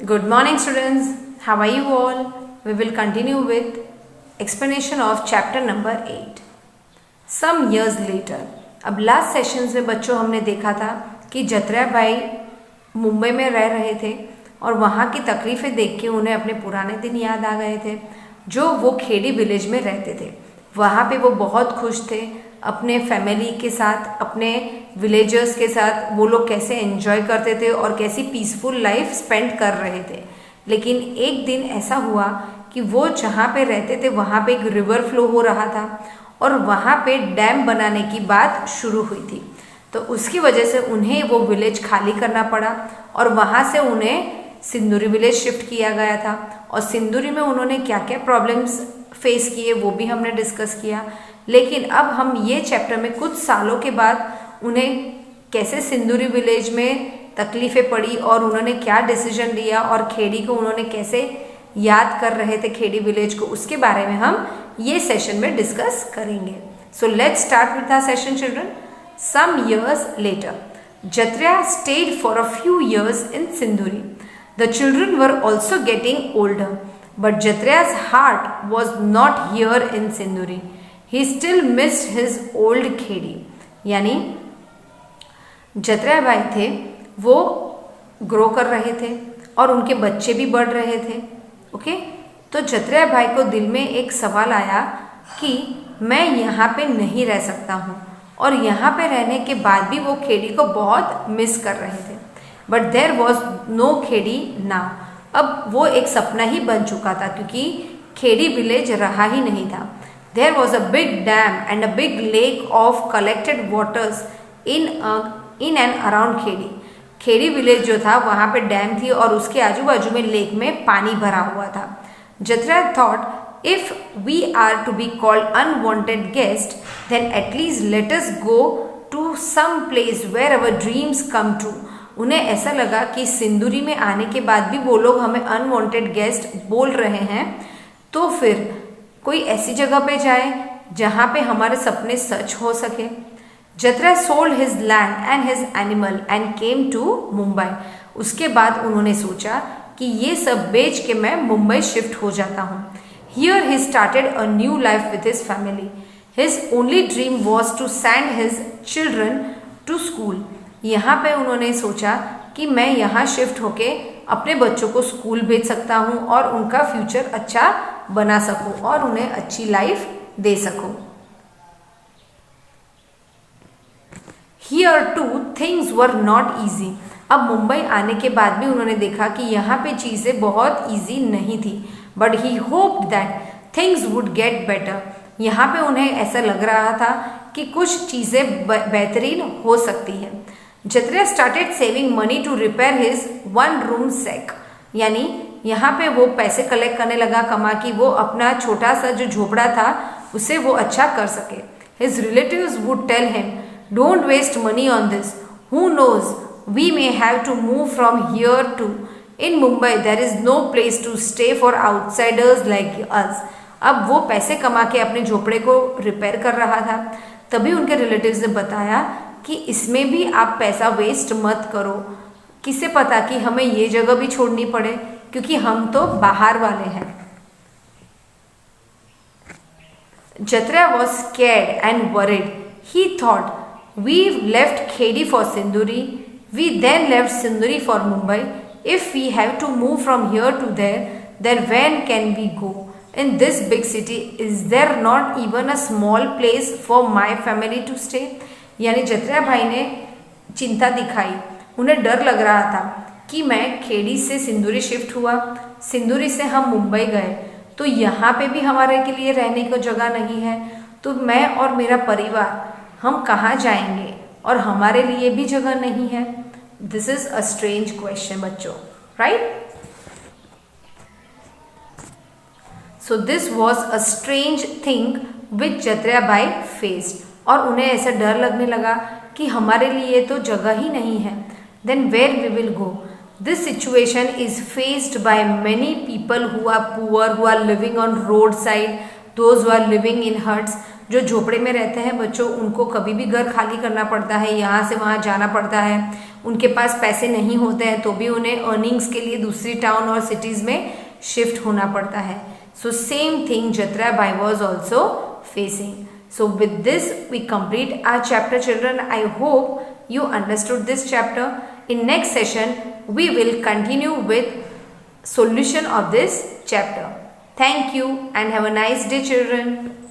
Good morning students, how are you all? We will continue with explanation of chapter number 8. Some years later. अब last sessions में बच्चों हमने देखा था कि जत्रा भाई मुंबई में रह रहे थे और वहाँ की तकलीफ़ें देख के उन्हें अपने पुराने दिन याद आ गए थे जो वो खेड़ी विलेज में रहते थे। वहाँ पे वो बहुत खुश थे अपने फैमिली के साथ, अपने विलेजर्स के साथ वो लोग कैसे एंजॉय करते थे और कैसी पीसफुल लाइफ स्पेंड कर रहे थे। लेकिन एक दिन ऐसा हुआ कि वो जहाँ पे रहते थे वहाँ पे एक रिवर फ्लो हो रहा था और वहाँ पे डैम बनाने की बात शुरू हुई थी। तो उसकी वजह से उन्हें वो विलेज खाली करना पड़ा और वहाँ से उन्हें सिंदूरी विलेज शिफ्ट किया गया था। और सिंदूरी में उन्होंने क्या क्या प्रॉब्लम्स फेस किए वो भी हमने डिस्कस किया। लेकिन अब हम ये चैप्टर में कुछ सालों के बाद उन्हें कैसे सिंदूरी विलेज में तकलीफ़ें पड़ी और उन्होंने क्या डिसीजन लिया और खेड़ी को उन्होंने कैसे याद कर रहे थे खेड़ी विलेज को, उसके बारे में हम ये सेशन में डिस्कस करेंगे। So let's start with the session children. Some years later, Jatra stayed for a few years in Sinduri. The children were also getting older, but Jatra's heart was not here in Sinduri. He still missed his old Khedi. यानी जत्रा भाई थे वो grow कर रहे थे और उनके बच्चे भी बढ़ रहे थे। ओके, तो जत्रा भाई को दिल में एक सवाल आया कि मैं यहाँ पे नहीं रह सकता हूँ और यहाँ पे रहने के बाद भी वो खेड़ी को बहुत मिस कर रहे थे। But there was no Khedi now. अब वो एक सपना ही बन चुका था क्योंकि खेड़ी विलेज रहा ही नहीं था। There was a big dam and a big lake of collected waters in and around Khedi. Khedi village जो था वहाँ पे डैम थी और उसके आजू बाजू में लेक में पानी भरा हुआ था। जत्रा thought if we are to be called unwanted guest, then at least let us go to some place where our dreams come true। उन्हें ऐसा लगा कि सिंदूरी में आने के बाद भी वो लोग हमें अनवांटेड गेस्ट बोल रहे हैं, तो फिर कोई ऐसी जगह पे जाए जहाँ पे हमारे सपने सच हो सके। Jatra sold his land and his animal and came to Mumbai. उसके बाद उन्होंने सोचा कि ये सब बेच के मैं मुंबई शिफ्ट हो जाता हूँ। Here he started a new life with his family. His only dream was to send his children to school. यहाँ पे उन्होंने सोचा कि मैं यहाँ शिफ्ट होके अपने बच्चों को स्कूल भेज सकता हूँ और उनका फ्यूचर अच्छा बना सकूँ और उन्हें अच्छी लाइफ दे सकूँ। Here too things were not easy। अब मुंबई आने के बाद भी उन्होंने देखा कि यहाँ पे चीज़ें बहुत इजी नहीं थी। But he hoped that things would get better। यहाँ पे उन्हें ऐसा लग रहा था कि कुछ चीज़ें बेहतरीन हो सकती है। जत्रा started saving money to repair his one room shack। यानी यहाँ पे वो पैसे कलेक्ट करने लगा कमा कि वो अपना छोटा सा जो झोपड़ा था उसे वो अच्छा कर सके। His relatives would tell him, don't waste money on this. Who knows, we may have to move from here too. In Mumbai there is no place to stay for outsiders like us। अब वो पैसे कमा के अपने झोपड़े को repair कर रहा था, तभी उनके रिलेटिव्स ने बताया कि इसमें भी आप पैसा वेस्ट मत करो। किसे पता कि हमें ये जगह भी छोड़नी पड़े क्योंकि हम तो बाहर वाले हैं। जत्रा was scared and worried। He thought, we left Khedi for Sinduri, we then left Sinduri for Mumbai। If we have to move from here to there, then when can we go? In this big city, is there not even a small place for my family to stay? यानी जत्रा भाई ने चिंता दिखाई, उन्हें डर लग रहा था कि मैं खेड़ी से सिंदूरी शिफ्ट हुआ, सिंदूरी से हम मुंबई गए तो यहाँ पे भी हमारे के लिए रहने को जगह नहीं है, तो मैं और मेरा परिवार हम कहाँ जाएंगे और हमारे लिए भी जगह नहीं है। This is a strange question बच्चों, right? So this was a strange thing which Jatra भाई फेस्ड। और उन्हें ऐसा डर लगने लगा कि हमारे लिए तो जगह ही नहीं है। Then where we will go? This situation is faced by many people who are poor, who are living on road side, those who are living in huts. जो झोपड़े में रहते हैं बच्चों, उनको कभी भी घर खाली करना पड़ता है, यहाँ से वहाँ जाना पड़ता है, उनके पास पैसे नहीं होते हैं तो भी उन्हें अर्निंग्स के लिए दूसरी टाउन और सिटीज में शिफ्ट होना पड़ता है. सो सेम थिंग जत्रा भाई was also facing. So with this we complete our chapter, children. I hope you understood this chapter. In next session we will continue with solution of this chapter. Thank you and have a nice day, children.